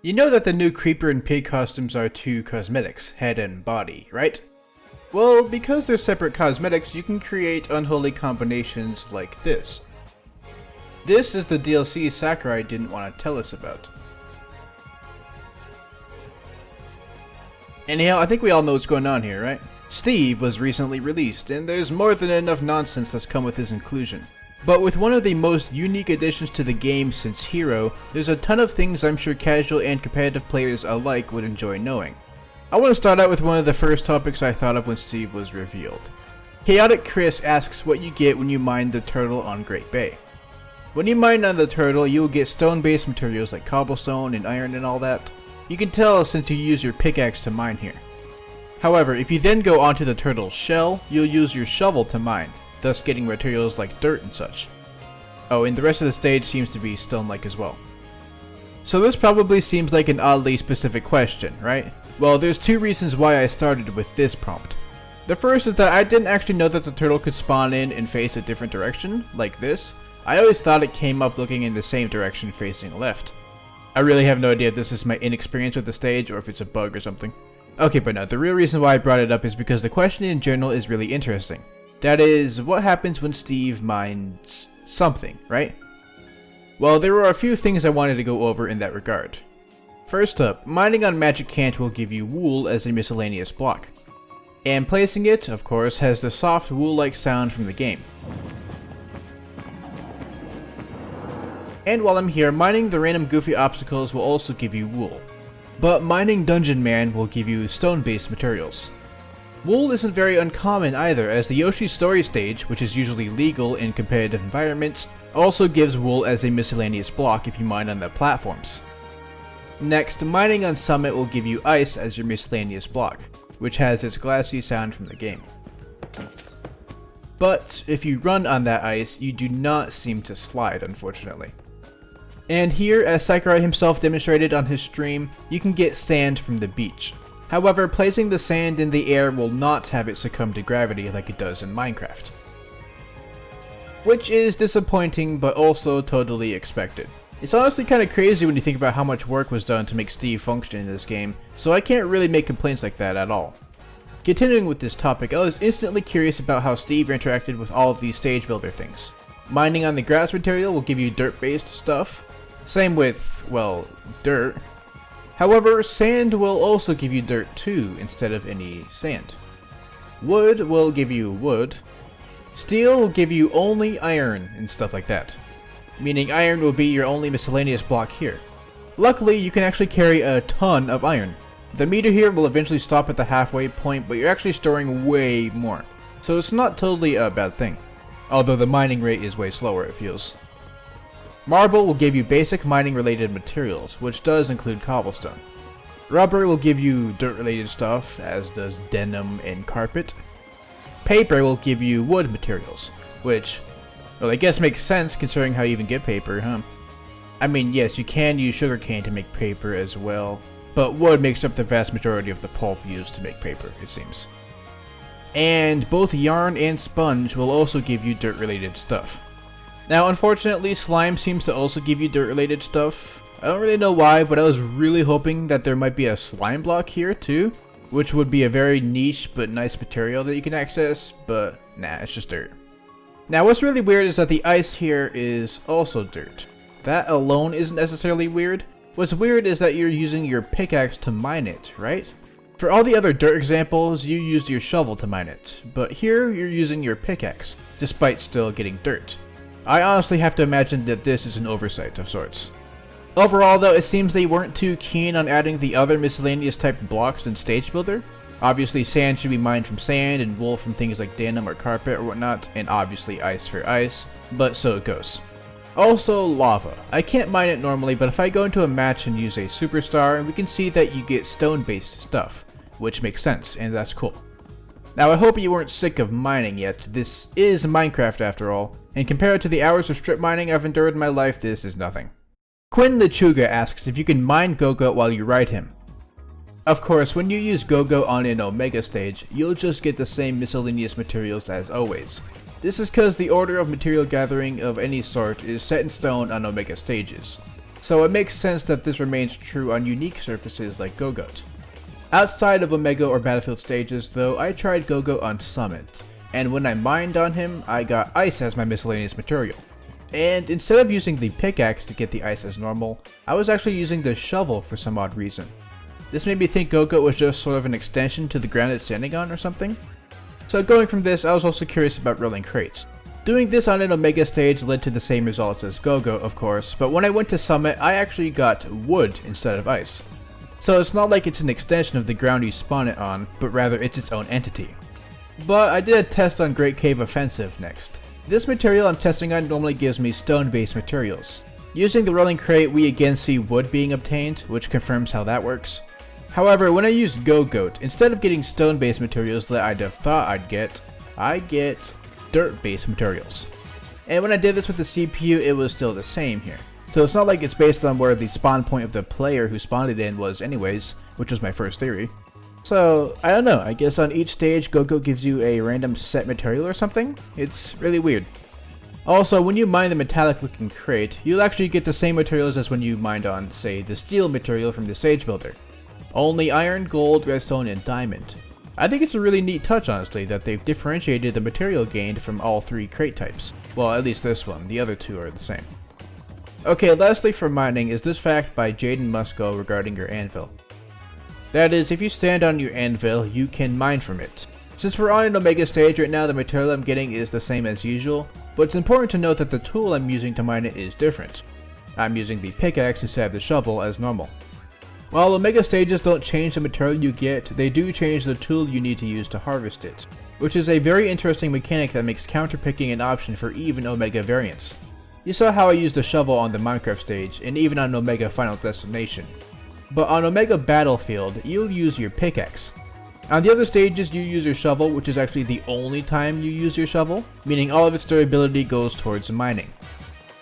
You know that the new creeper and pig costumes are two cosmetics, head and body, right? Well, because they're separate cosmetics, you can create unholy combinations like this. This is the DLC Sakurai didn't want to tell us about. Anyhow, I think we all know what's going on here, right? Steve was recently released, and there's more than enough nonsense that's come with his inclusion. But with one of the most unique additions to the game since Hero, there's a ton of things I'm sure casual and competitive players alike would enjoy knowing. I want to start out with one of the first topics I thought of when Steve was revealed. Chaotic Chris asks what you get when you mine the turtle on Great Bay. When you mine on the turtle, you will get stone-based materials like cobblestone and iron and all that. You can tell since you use your pickaxe to mine here. However, if you then go onto the turtle's shell, you'll use your shovel to mine, thus getting materials like dirt and such. Oh, and the rest of the stage seems to be stone-like as well. So this probably seems like an oddly specific question, right? Well, there's two reasons why I started with this prompt. The first is that I didn't actually know that the turtle could spawn in and face a different direction, like this. I always thought it came up looking in the same direction facing left. I really have no idea if this is my inexperience with the stage or if it's a bug or something. Okay, but no, the real reason why I brought it up is because the question in general is really interesting. That is, what happens when Steve mines something, right? Well, there were a few things I wanted to go over in that regard. First up, mining on Magic Cant will give you wool as a miscellaneous block. And placing it, of course, has the soft wool-like sound from the game. And while I'm here, mining the random goofy obstacles will also give you wool. But mining Dungeon Man will give you stone-based materials. Wool isn't very uncommon either, as the Yoshi's Story stage, which is usually legal in competitive environments, also gives wool as a miscellaneous block if you mine on the platforms. Next, mining on Summit will give you ice as your miscellaneous block, which has its glassy sound from the game. But if you run on that ice, you do not seem to slide, unfortunately. And here, as Sakurai himself demonstrated on his stream, you can get sand from the beach. However, placing the sand in the air will not have it succumb to gravity like it does in Minecraft. Which is disappointing, but also totally expected. It's honestly kind of crazy when you think about how much work was done to make Steve function in this game, so I can't really make complaints like that at all. Continuing with this topic, I was instantly curious about how Steve interacted with all of these stage builder things. Mining on the grass material will give you dirt-based stuff. Same with, well, dirt. However, sand will also give you dirt too, instead of any sand. Wood will give you wood. Steel will give you only iron and stuff like that. Meaning iron will be your only miscellaneous block here. Luckily, you can actually carry a ton of iron. The meter here will eventually stop at the halfway point, but you're actually storing way more. So it's not totally a bad thing. Although the mining rate is way slower, it feels. Marble will give you basic mining related materials, which does include cobblestone. Rubber will give you dirt related stuff, as does denim and carpet. Paper will give you wood materials, which, well, I guess makes sense considering how you even get paper, huh? I mean, yes, you can use sugarcane to make paper as well, but wood makes up the vast majority of the pulp used to make paper, it seems. And both yarn and sponge will also give you dirt related stuff. Now, unfortunately, slime seems to also give you dirt-related stuff. I don't really know why, but I was really hoping that there might be a slime block here too, which would be a very niche but nice material that you can access, but nah, it's just dirt. Now, what's really weird is that the ice here is also dirt. That alone isn't necessarily weird. What's weird is that you're using your pickaxe to mine it, right? For all the other dirt examples, you used your shovel to mine it, but here you're using your pickaxe, despite still getting dirt. I honestly have to imagine that this is an oversight of sorts. Overall though, it seems they weren't too keen on adding the other miscellaneous type blocks in Stage Builder. Obviously sand should be mined from sand and wool from things like denim or carpet or whatnot, and obviously ice for ice, but so it goes. Also lava. I can't mine it normally, but if I go into a match and use a superstar, we can see that you get stone based stuff, which makes sense, and that's cool. Now I hope you weren't sick of mining yet. This is Minecraft after all, and compared to the hours of strip mining I've endured in my life, this is nothing. Quinn Lechuga asks if you can mine Gogo while you ride him. Of course, when you use Gogo on an Omega stage, you'll just get the same miscellaneous materials as always. This is because the order of material gathering of any sort is set in stone on Omega stages. so it makes sense that this remains true on unique surfaces like Go-Goat. Outside of Omega or Battlefield stages though, I tried Go-Goat on Summit, and when I mined on him, I got ice as my miscellaneous material. And instead of using the pickaxe to get the ice as normal, I was actually using the shovel for some odd reason. This made me think Go-Goat was just sort of an extension to the ground it's standing on or something. So going from this, I was also curious about rolling crates. Doing this on an Omega stage led to the same results as Go-Goat, of course, but when I went to Summit, I actually got wood instead of ice. So it's not like it's an extension of the ground you spawn it on, but rather it's its own entity. But I did a test on Great Cave Offensive next. This material I'm testing on normally gives me stone-based materials. Using the rolling crate, we again see wood being obtained, which confirms how that works. However, when I use Go-Goat, instead of getting stone-based materials that I'd have thought I get dirt-based materials. And when I did this with the CPU, it was still the same here. So it's not like it's based on where the spawn point of the player who spawned it in was anyways, which was my first theory. So, I don't know, I guess on each stage Go-Goat gives you a random set material or something? It's really weird. Also, when you mine the metallic looking crate, you'll actually get the same materials as when you mined on, say, the steel material from the stage builder. Only iron, gold, redstone, and diamond. I think it's a really neat touch, honestly, that they've differentiated the material gained from all three crate types. Well, at least this one, the other two are the same. Okay, lastly for mining is this fact by Jaden Musco regarding your anvil. That is, if you stand on your anvil, you can mine from it. Since we're on an Omega stage right now, the material I'm getting is the same as usual, but it's important to note that the tool I'm using to mine it is different. I'm using the pickaxe instead of the shovel as normal. While Omega stages don't change the material you get, they do change the tool you need to use to harvest it, which is a very interesting mechanic that makes counterpicking an option for even Omega variants. You saw how I used the shovel on the Minecraft stage, and even on Omega Final Destination. But on Omega Battlefield, you'll use your pickaxe. On the other stages, you use your shovel, which is actually the only time you use your shovel, meaning all of its durability goes towards mining.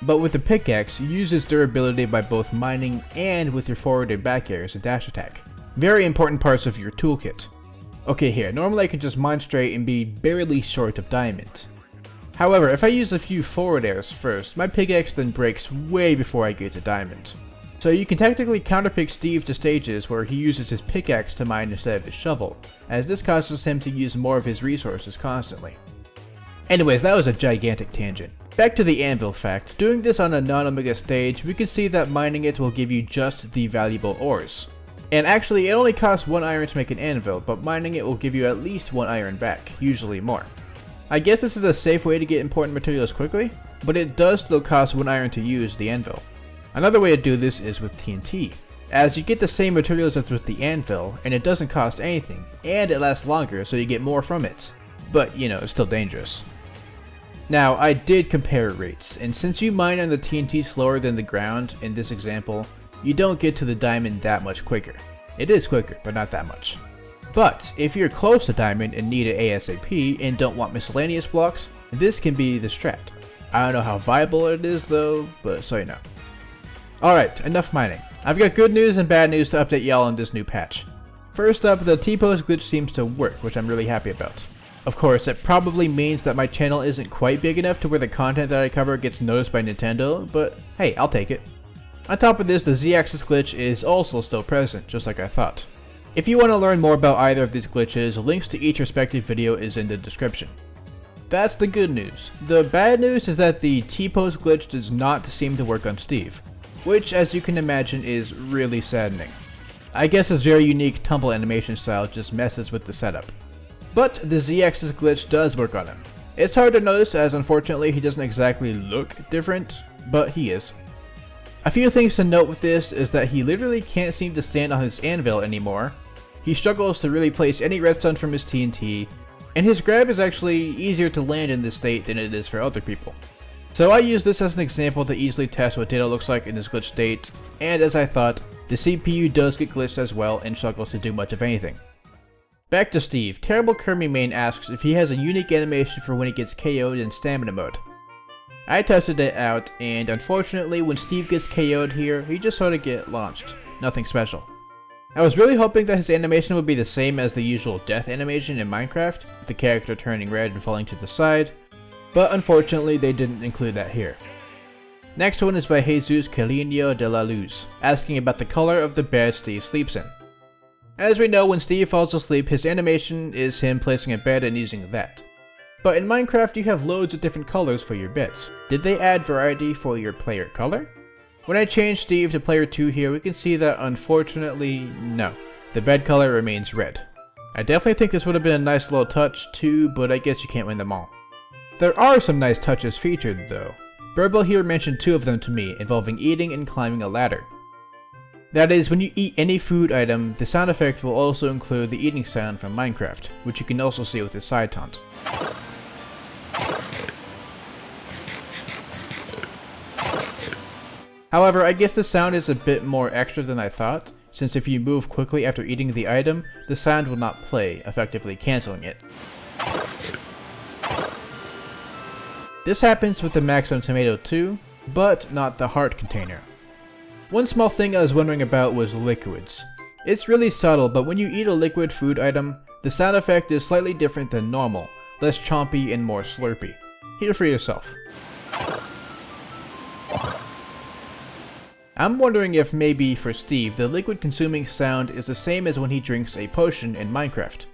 But with the pickaxe, you use its durability by both mining and with your forward and back air as a dash attack. Very important parts of your toolkit. Okay, here, normally I can just mine straight and be barely short of diamond. However, if I use a few forward airs first, my pickaxe then breaks way before I get to diamond. So you can technically counterpick Steve to stages where he uses his pickaxe to mine instead of his shovel, as this causes him to use more of his resources constantly. Anyways, that was a gigantic tangent. Back to the anvil fact, doing this on a non-Omega stage, we can see that mining it will give you just the valuable ores. And actually, it only costs 1 iron to make an anvil, but mining it will give you at least 1 iron back, usually more. I guess this is a safe way to get important materials quickly, but it does still cost 1 iron to use the anvil. Another way to do this is with TNT, as you get the same materials as with the anvil, and it doesn't cost anything, and it lasts longer so you get more from it. But, you know, it's still dangerous. Now, I did compare rates, and since you mine on the TNT slower than the ground in this example, you don't get to the diamond that much quicker. It is quicker, but not that much. But, if you're close to diamond and need it ASAP and don't want miscellaneous blocks, this can be the strat. I don't know how viable it is though, but so you know. Alright, enough mining. I've got good news and bad news to update y'all on this new patch. First up, the T-pose glitch seems to work, which I'm really happy about. Of course, it probably means that my channel isn't quite big enough to where the content that I cover gets noticed by Nintendo, but hey, I'll take it. On top of this, the Z-axis glitch is also still present, just like I thought. If you want to learn more about either of these glitches, links to each respective video is in the description. That's the good news. The bad news is that the T-pose glitch does not seem to work on Steve, which as you can imagine is really saddening. I guess his very unique tumble animation style just messes with the setup. But the Z-axis glitch does work on him. It's hard to notice as unfortunately he doesn't exactly look different, but he is. A few things to note with this is that he literally can't seem to stand on his anvil anymore. He struggles to really place any redstone from his TNT, and his grab is actually easier to land in this state than it is for other people. So I use this as an example to easily test what data looks like in this glitch state, and as I thought, the CPU does get glitched as well and struggles to do much of anything. Back to Steve, Terrible Kermie Main asks if he has a unique animation for when he gets KO'd in stamina mode. I tested it out, and unfortunately when Steve gets KO'd here, he just sort of get launched. Nothing special. I was really hoping that his animation would be the same as the usual death animation in Minecraft, with the character turning red and falling to the side, but unfortunately they didn't include that here. Next one is by Jesus Calino de la Luz, asking about the color of the bed Steve sleeps in. As we know, when Steve falls asleep, his animation is him placing a bed and using that. But in Minecraft, you have loads of different colors for your beds. Did they add variety for your player color? When I change Steve to player 2 here, we can see that unfortunately, no. The bed color remains red. I definitely think this would have been a nice little touch too, but I guess you can't win them all. There are some nice touches featured though. Burbo here mentioned 2 of them to me, involving eating and climbing a ladder. That is, when you eat any food item, the sound effect will also include the eating sound from Minecraft, which you can also see with his side taunt. However, I guess the sound is a bit more extra than I thought, since if you move quickly after eating the item, the sound will not play, effectively cancelling it. This happens with the Max on Tomato too, but not the heart container. One small thing I was wondering about was liquids. It's really subtle, but when you eat a liquid food item, the sound effect is slightly different than normal, less chompy and more slurpy. Hear for yourself. I'm wondering if maybe for Steve, the liquid consuming sound is the same as when he drinks a potion in Minecraft.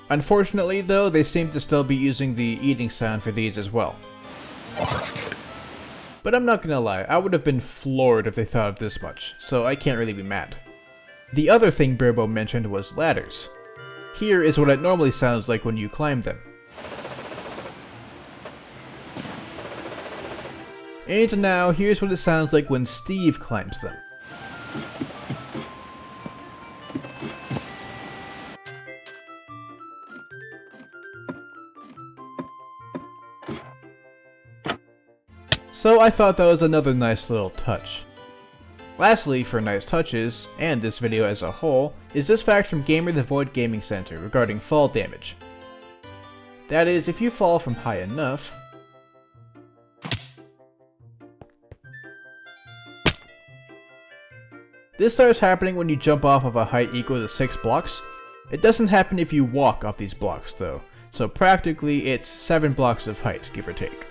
Unfortunately though, they seem to still be using the eating sound for these as well. But I'm not gonna lie, I would have been floored if they thought of this much, so I can't really be mad. The other thing Burbo mentioned was ladders. Here is what it normally sounds like when you climb them. And now, here's what it sounds like when Steve climbs them. So I thought that was another nice little touch. Lastly, for nice touches, and this video as a whole, is this fact from Gamer the Void Gaming Center regarding fall damage. That is, if you fall from high enough, this starts happening when you jump off of a height equal to 6 blocks. It doesn't happen if you walk off these blocks though, so practically it's 7 blocks of height, give or take.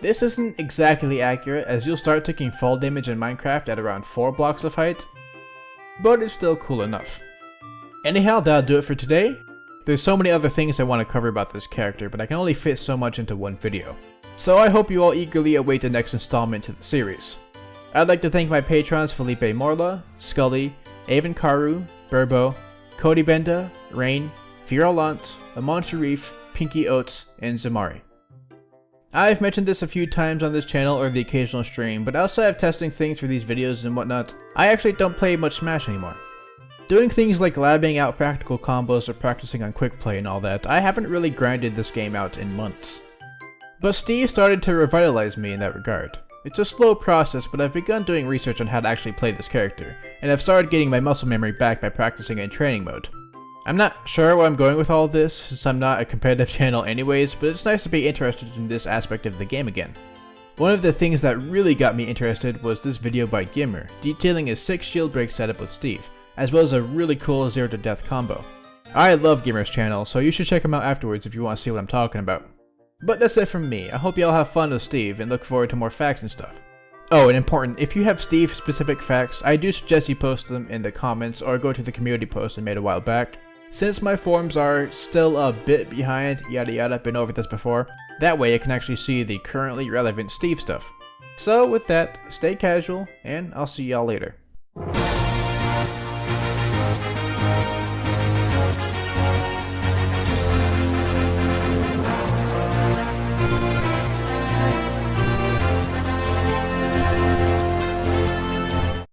This isn't exactly accurate, as you'll start taking fall damage in Minecraft at around 4 blocks of height, but it's still cool enough. Anyhow, that'll do it for today. There's so many other things I want to cover about this character, but I can only fit so much into one video. So I hope you all eagerly await the next installment to the series. I'd like to thank my patrons Felipe Morla, Skully, Avenkaru, Burbo, Cody Benda, Raighne, Feurolant, Aman Shareef, PinkieOats, and Xammary. I've mentioned this a few times on this channel or the occasional stream, but outside of testing things for these videos and whatnot, I actually don't play much Smash anymore. Doing things like labbing out practical combos or practicing on quick play and all that, I haven't really grinded this game out in months. But Steve started to revitalize me in that regard. It's a slow process, but I've begun doing research on how to actually play this character, and I've started getting my muscle memory back by practicing in training mode. I'm not sure where I'm going with all this, since I'm not a competitive channel anyways, but it's nice to be interested in this aspect of the game again. One of the things that really got me interested was this video by Gimmer, detailing a 6 shield break setup with Steve, as well as a really cool 0 to death combo. I love Gimmer's channel, so you should check him out afterwards if you want to see what I'm talking about. But that's it from me. I hope you all have fun with Steve and look forward to more facts and stuff. Oh, and important, if you have Steve specific facts, I do suggest you post them in the comments or go to the community post I made a while back. Since my forums are still a bit behind, yada yada, been over this before, that way I can actually see the currently relevant Steve stuff. So with that, stay casual, and I'll see y'all later.